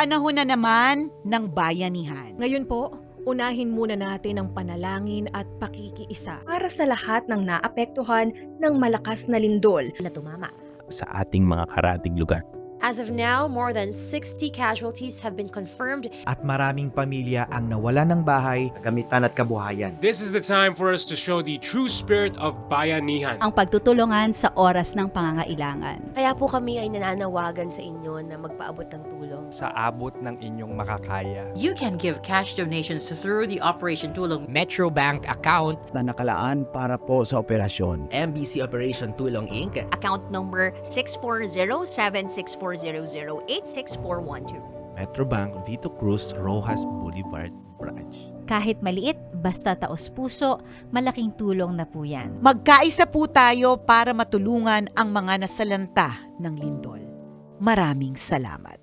panahon na naman ng bayanihan. Ngayon po, unahin muna natin ang panalangin at pakikiisa. Para sa lahat ng naapektuhan ng malakas na lindol na tumama. Sa ating mga karatig lugar. As of now, more than 60 casualties have been confirmed. At maraming pamilya ang nawala ng bahay, kagamitan at kabuhayan. This is the time for us to show the true spirit of bayanihan. Ang pagtutulungan sa oras ng pangangailangan. Kaya po kami ay nananawagan sa inyo na magpaabot ng tulong. Sa abot ng inyong makakaya. You can give cash donations through the Operation Tulong Metro Bank account na nakalaan para po sa operasyon. MBC Operation Tulong Inc. Account number 640-76400-86412. Metro Bank Vito Cruz Rojas Boulevard Branch. Kahit maliit, basta taos puso, malaking tulong na po yan. Magkaisa po tayo para matulungan ang mga nasalanta ng lindol. Maraming salamat.